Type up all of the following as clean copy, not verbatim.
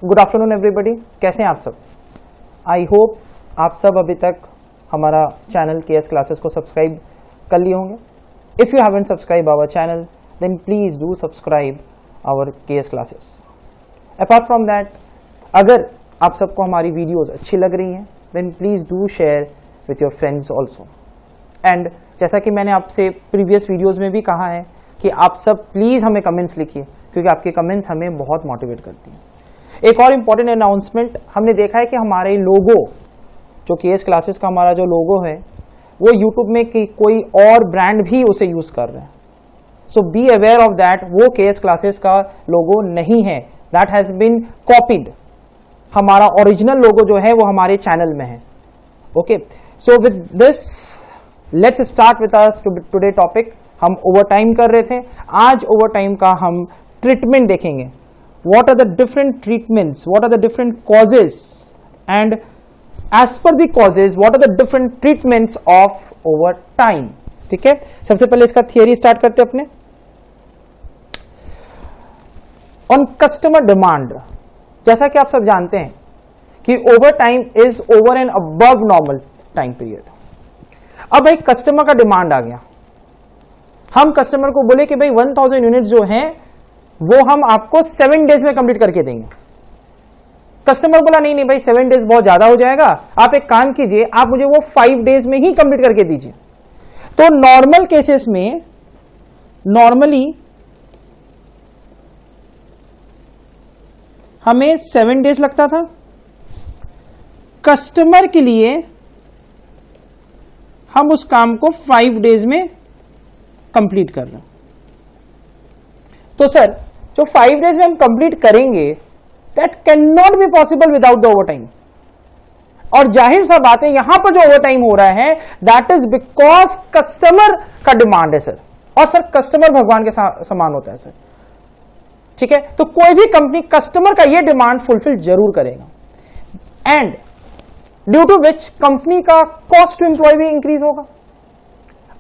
Good afternoon everybody, कैसे हैं आप सब? आई होप आप सब अभी तक हमारा चैनल केएस क्लासेस को सब्सक्राइब कर लिए होंगे. If you haven't subscribe our channel then please do subscribe our KS classes. Apart from that, अगर आप सबको हमारी वीडियोस अच्छी लग रही हैं then please do share with your friends also. And जैसा कि मैंने आपसे प्रीवियस वीडियोस में भी कहा है कि आप सब प्लीज हमें कमेंट्स लिखिए, क्योंकि आपके कमेंट्स हमें बहुत मोटिवेट करती हैं. एक और इम्पॉर्टेंट अनाउंसमेंट, हमने देखा है कि हमारे लोगो, जो केएस क्लासेस का हमारा जो लोगो है, वो यूट्यूब में कोई और ब्रांड भी उसे यूज कर रहे हैं. So be aware of that, वो केएस क्लासेस का लोगो नहीं है, दैट हैज बीन कॉपीड. हमारा ओरिजिनल लोगो जो है वो हमारे चैनल में है. Okay, so with this let's start with our today topic. हम ओवर टाइम कर रहे थे, आज ओवर टाइम का हम ट्रीटमेंट देखेंगे. What are the different treatments, what are the different causes, and as per the causes what are the different treatments of overtime. ठीक है, सबसे पहले इसका थियरी स्टार्ट करते अपने. ऑन कस्टमर डिमांड, जैसा कि आप सब जानते हैं कि over time is over and above normal time period. अब भाई कस्टमर का डिमांड आ गया, हम कस्टमर को बोले कि भाई 1000 यूनिट जो हैं वो हम आपको 7 डेज में कंप्लीट करके देंगे. कस्टमर बोला नहीं भाई 7 डेज बहुत ज्यादा हो जाएगा, आप एक काम कीजिए, आप मुझे वो 5 डेज में ही कंप्लीट करके दीजिए. तो नॉर्मल केसेस में नॉर्मली हमें 7 डेज लगता था. कस्टमर के लिए हम उस काम को 5 डेज में कंप्लीट कर रहे हैं. तो सर जो 5 डेज में हम कंप्लीट करेंगे that can not be possible without the over time. और जाहिर सा बात है यहां पर जो ओवर टाइम हो रहा है दैट इज बिकॉज कस्टमर का डिमांड है सर. और सर कस्टमर भगवान के समान होता है सर. ठीक है, तो कोई भी कंपनी कस्टमर का ये डिमांड फुलफिल जरूर करेगा, and due to which company का कॉस्ट टू एम्प्लॉय भी इंक्रीज होगा.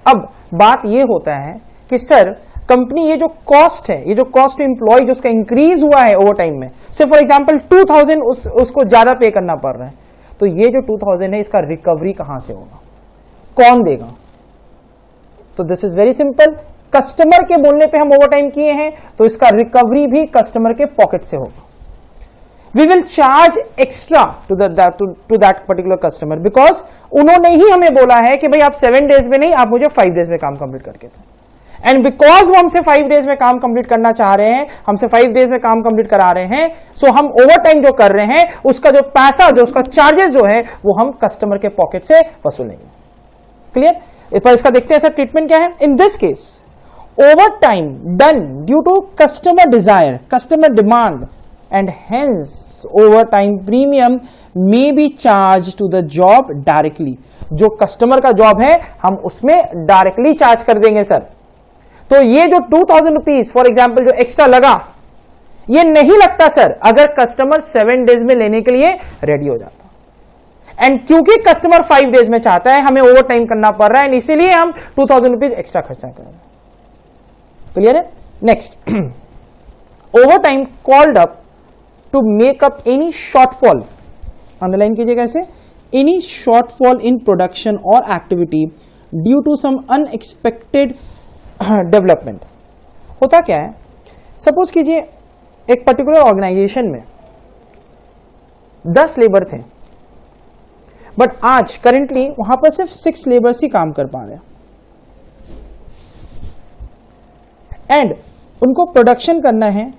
अब बात ये होता है कि सर कंपनी ये जो कॉस्ट है, ये जो कॉस्ट टू एम्प्लॉय जो उसका इंक्रीज हुआ है ओवर टाइम में, से फॉर एग्जांपल 2000 उसको ज्यादा पे करना पड़ रहा है, तो ये जो 2000 है इसका रिकवरी कहां से होगा, कौन देगा? तो this is very simple, customer के बोलने पे हम ओवर टाइम किए हैं तो इसका रिकवरी भी कस्टमर के पॉकेट से होगा. We will charge extra to that particular customer, because उन्होंने ही हमें बोला है कि भाई आप 7 डेज में नहीं, आप मुझे 5 डेज में काम कंप्लीट करके दो. एंड बिकॉज वो हमसे 5 डेज में काम कंप्लीट करना चाह रहे हैं, हमसे 5 डेज में काम कंप्लीट करा रहे हैं, सो हम ओवर टाइम जो कर रहे हैं उसका जो पैसा, जो उसका चार्जेस जो है वो हम कस्टमर के पॉकेट से वसूलेंगे. क्लियर? पर इसका देखते हैं सर ट्रीटमेंट क्या है. In this case overtime done due to customer desire, customer demand, and hence overtime premium may be charged to the job directly. जो कस्टमर का जॉब है हम उसमें डायरेक्टली चार्ज कर देंगे सर. तो ये जो 2000 रुपीज फॉर एग्जाम्पल जो एक्स्ट्रा लगा, ये नहीं लगता सर अगर कस्टमर 7 डेज में लेने के लिए रेडी हो जाता. एंड क्योंकि कस्टमर 5 डेज में चाहता है, हमें ओवर टाइम करना पड़ रहा है, इसीलिए हम 2000 रुपीज एक्स्ट्रा खर्चा कर रहे हैं. क्लियर है? Next, over time called up to make up any shortfall, underline कीजिएगा ऐसे, any shortfall in production or activity due to some unexpected development. होता क्या है, सपोज कीजिए एक पर्टिकुलर ऑर्गेनाइजेशन में 10 लेबर थे, बट आज करेंटली वहां पर सिर्फ 6 लेबर्स ही काम कर पा रहे हैं, एंड उनको प्रोडक्शन करना है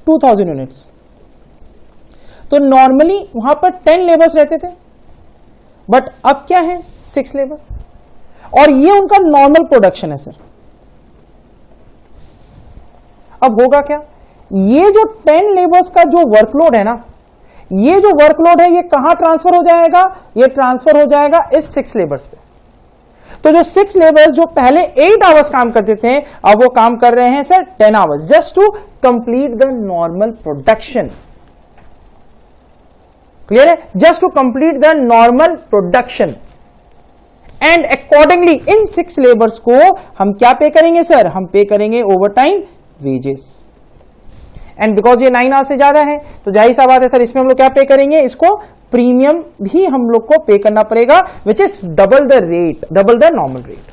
2000 यूनिट्स. तो नॉर्मली वहां पर 10 लेबर्स रहते थे, बट अब क्या है 6 लेबर, और ये उनका नॉर्मल प्रोडक्शन है सर. अब होगा क्या, ये जो 10 लेबर्स का जो वर्कलोड है ना, ये जो वर्कलोड है ये कहां ट्रांसफर हो जाएगा, ये ट्रांसफर हो जाएगा इस 6 लेबर्स पे. तो जो 6 लेबर्स जो पहले 8 आवर्स काम करते थे, अब वो काम कर रहे हैं sir 10 hours, just to complete the normal production. Clear है? Just to complete the normal production. And accordingly in 6 labours को हम क्या पे करेंगे सर, हम पे करेंगे over time wages. And because ये 9 आवर्स से ज्यादा है तो जाहिर सा बात है सर, इसमें हम लोग क्या पे करेंगे, इसको प्रीमियम भी हम लोग को पे करना पड़ेगा, which is double the rate, double the normal rate.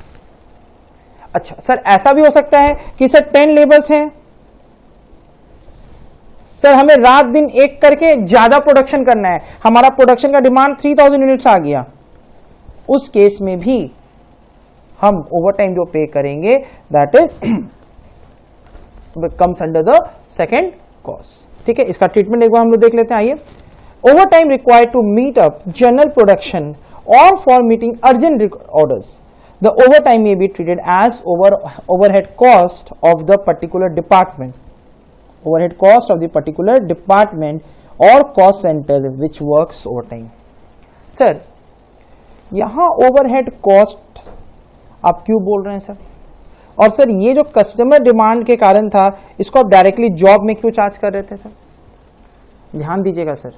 अच्छा सर, ऐसा भी हो सकता है कि सर 10 लेबर्स हैं सर, हमें रात दिन एक करके ज्यादा प्रोडक्शन करना है, हमारा प्रोडक्शन का डिमांड 3000 यूनिट्स आ गया, उस केस में भी हम ओवर टाइम जो पे करेंगे that is comes under the second cost. ठीक है, इसका ट्रीटमेंट एक बार हम लोग देख लेते हैं। आइए, over time required to meet up general production और for meeting urgent orders, the over time may be treated as overhead cost of the particular department, overhead cost of the particular department or cost center which works overtime। Sir यहां overhead cost आप क्यों बोल रहे हैं sir? और sir ये जो customer demand के कारण था, इसको आप डायरेक्टली जॉब में क्यों चार्ज कर रहे थे सर? ध्यान दीजिएगा सर,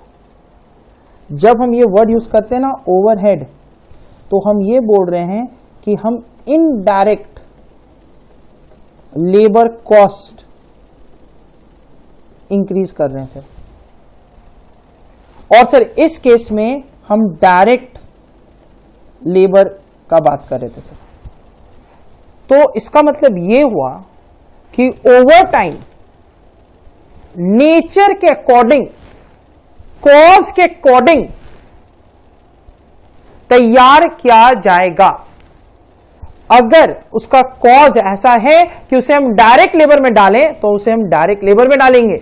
जब हम ये वर्ड यूज करते हैं ना ओवरहेड, तो हम ये बोल रहे हैं कि हम इनडायरेक्ट लेबर कॉस्ट इंक्रीज कर रहे हैं सर। और सर इस केस में हम डायरेक्ट लेबर का बात कर रहे थे सर। तो इसका मतलब यह हुआ कि ओवर टाइम नेचर के अकॉर्डिंग, कॉज के अकॉर्डिंग तैयार किया जाएगा। अगर उसका कॉज ऐसा है कि उसे हम डायरेक्ट लेबर में डालें तो उसे हम डायरेक्ट लेबर में डालेंगे,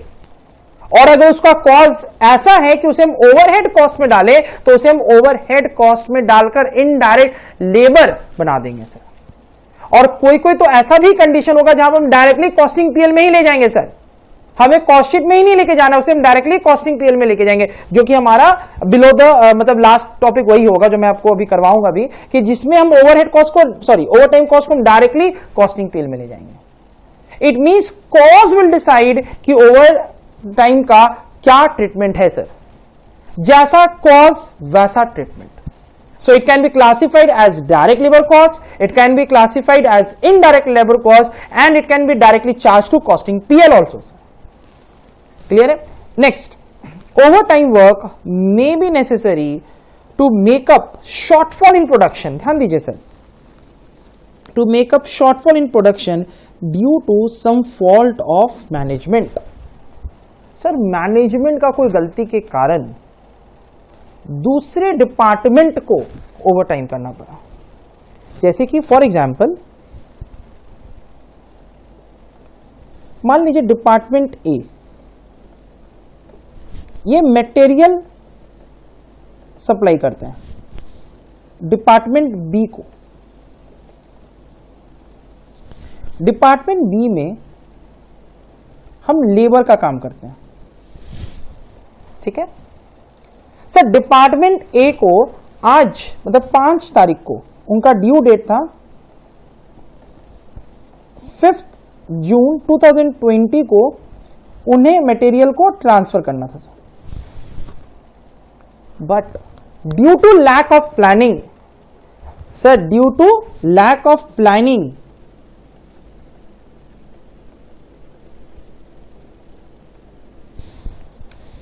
और अगर उसका कॉज ऐसा है कि उसे हम ओवरहेड कॉस्ट में डालें तो उसे हम ओवरहेड कॉस्ट में डालकर इनडायरेक्ट लेबर बना देंगे सर। और कोई कोई तो ऐसा भी कंडीशन होगा जहां पर हम डायरेक्टली कॉस्टिंग पीएल में ही ले जाएंगे सर, हमें कॉस्ट शीट में ही नहीं लेके जाना, उसे हम डायरेक्टली कॉस्टिंग पीएल में लेके जाएंगे, जो कि हमारा बिलो द मतलब लास्ट टॉपिक वही होगा जो मैं आपको अभी करवाऊंगा भी, कि जिसमें हम ओवरहेड कॉस्ट को, सॉरी ओवर टाइम कॉस्ट को हम डायरेक्टली कॉस्टिंग पीएल में ले जाएंगे। It means cause will decide कि ओवर टाइम का क्या ट्रीटमेंट है सर, जैसा कॉज वैसा treatment. So it can be classified as direct labor cost, it can be classified as indirect labor cost, and it can be directly charged to costing PL also sir. Clear है? Next, overtime work may be necessary to make up shortfall in production। ध्यान दीजिए sir, to make up shortfall in production due to some fault of management। Sir management का कोई गलती के कारण दूसरे department को ओवरटाइम करना पड़ा, जैसे कि फॉर एग्जांपल मान लीजिए डिपार्टमेंट ए ये मटेरियल सप्लाई करते हैं डिपार्टमेंट बी को। डिपार्टमेंट बी में हम लेबर का काम करते हैं, ठीक है सर। डिपार्टमेंट ए को आज मतलब 5 तारीख को उनका ड्यू डेट था 5 जून 2020 को उन्हें मटेरियल को ट्रांसफर करना था sir, but due to lack of planning sir, due to lack of planning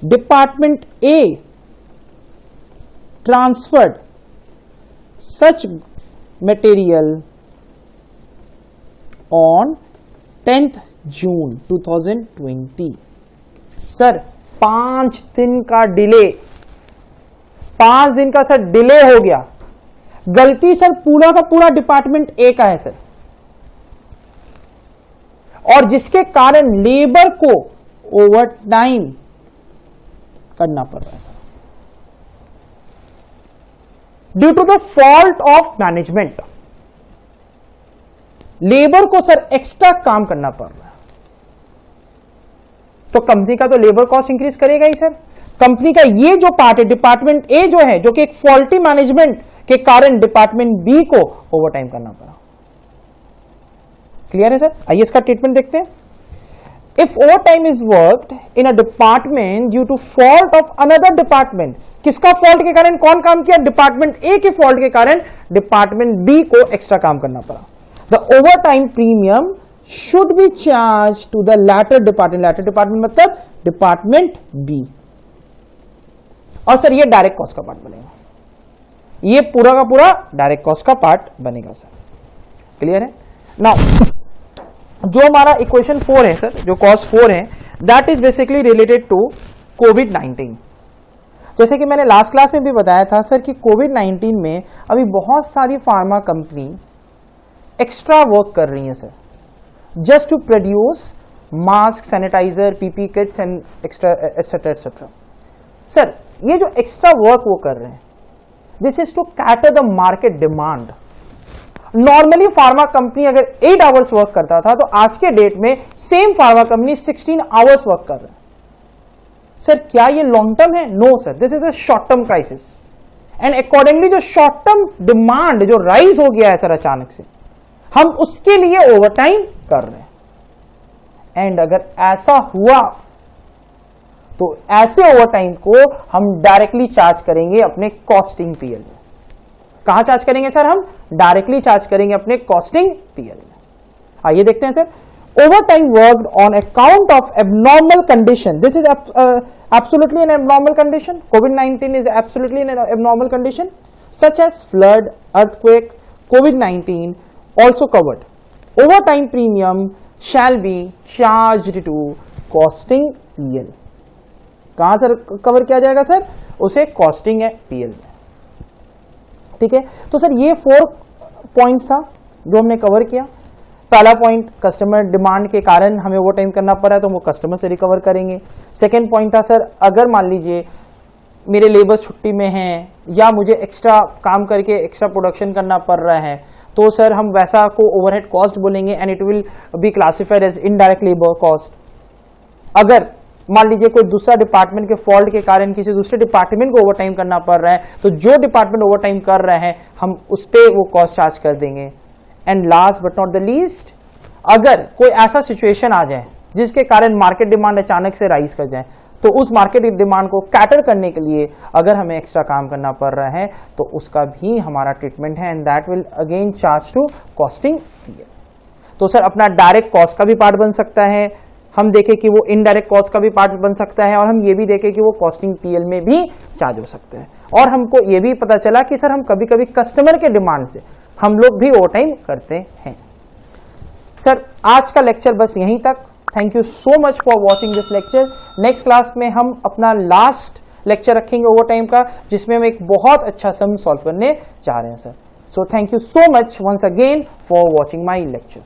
department a transferred such material on 10th June 2020। Sir 5 दिन का डिले, 5 दिन का सर डिले हो गया। गलती सर पूरा का पूरा डिपार्टमेंट ए का है सर, और जिसके कारण लेबर को ओवर टाइम करना पड़ रहा है sir, due to the fault of management. Labour को सर एक्स्ट्रा काम करना पड़ रहा है, तो कंपनी का तो लेबर कॉस्ट इंक्रीज करेगा ही सर। कंपनी का ये जो पार्ट है डिपार्टमेंट ए जो है, जो कि एक फॉल्टी मैनेजमेंट के कारण डिपार्टमेंट बी को ओवरटाइम करना पड़ा। क्लियर है सर? आइए इसका ट्रीटमेंट देखते हैं। If overtime is worked in a department due to fault of another department, किसका फॉल्ट के कारण कौन काम किया? डिपार्टमेंट ए के फॉल्ट के कारण डिपार्टमेंट बी को एक्स्ट्रा काम करना पड़ा। The overtime premium should be charged to the latter department. latter department मतलब डिपार्टमेंट बी. और सर ये डायरेक्ट कॉस्ट का पार्ट बनेगा, ये पूरा का पूरा डायरेक्ट कॉस्ट का पार्ट बनेगा सर. क्लियर है? नाउ जो हमारा इक्वेशन 4 है सर, जो कॉस्ट 4 है, that is basically related to कोविड-19. जैसे कि मैंने लास्ट क्लास में भी बताया था सर कि कोविड-19 में अभी बहुत सारी फार्मा कंपनी एक्स्ट्रा वर्क कर रही है sir, just to produce mask, sanitiser, PP kits and extra etcetera etcetera. Sir ये जो एक्स्ट्रा वर्क वो कर रहे हैं, this is to cater the market demand. Normally pharma company अगर 8 आवर्स वर्क करता था, तो आज के डेट में same pharma company 16 hours work कर रहे हैं. सर क्या ये लॉन्ग टर्म है? No sir, this is a short term crisis. And accordingly जो शॉर्ट टर्म डिमांड जो राइज हो गया है सर अचानक से, हम उसके लिए ओवरटाइम कर रहे हैं. एंड अगर ऐसा हुआ तो ऐसे ओवरटाइम को हम डायरेक्टली चार्ज करेंगे अपने कॉस्टिंग पीएल में. कहां चार्ज करेंगे सर? हम डायरेक्टली चार्ज करेंगे अपने कॉस्टिंग पीएल में. आइए देखते हैं sir. Overtime worked on account of abnormal condition. This is absolutely N abnormal condition. Covid is absolutely N abnormal condition such as flood, earthquake. Covid also covered. Overtime premium shall be charged to costing PL. कहां sir cover किया जाएगा sir? उसे costing है PL में. ठीक है, तो sir ये 4 पॉइंट्स था जो हमने कवर किया. पहला पॉइंट, कस्टमर डिमांड के कारण हमें ओवरटाइम करना पड़ रहा है तो वो कस्टमर से रिकवर करेंगे. सेकेंड पॉइंट था सर, अगर मान लीजिए मेरे लेबर्स छुट्टी में हैं या मुझे एक्स्ट्रा काम करके एक्स्ट्रा प्रोडक्शन करना पड़ रहा है, तो सर हम वैसा को ओवरहेड कॉस्ट बोलेंगे and it will be classified as indirect labour cost. अगर मान लीजिए कोई दूसरा डिपार्टमेंट के फॉल्ट के कारण किसी दूसरे डिपार्टमेंट को ओवरटाइम करना पड़ रहा है, तो जो डिपार्टमेंट ओवरटाइम कर रहे हैं हम उस पर वो कॉस्ट चार्ज कर देंगे. And last but not the least, अगर कोई ऐसा सिचुएशन आ जाए जिसके कारण मार्केट डिमांड अचानक से राइज कर जाए, तो उस मार्केट डिमांड को कैटर करने के लिए अगर हमें एक्स्ट्रा काम करना पड़ रहा है तो उसका भी हमारा ट्रीटमेंट है and that will again charge to costing PL. तो सर अपना डायरेक्ट कॉस्ट का भी पार्ट बन सकता है, हम देखें कि वो इनडायरेक्ट कॉस्ट का भी पार्ट बन सकता है, और हम ये भी देखें कि वो कॉस्टिंग पीएल में भी चार्ज हो सकता है. और हमको ये भी पता चला कि सर हम कभी कभी कस्टमर के डिमांड से हम लोग भी ओवरटाइम करते हैं. सर आज का लेक्चर बस यहीं तक. Thank you so much for watching this lecture. Next class में हम अपना लास्ट लेक्चर रखेंगे ओवरटाइम का, जिसमें हम एक बहुत अच्छा सम सॉल्व करने जा रहे हैं sir. So thank you so much once again for watching my lecture.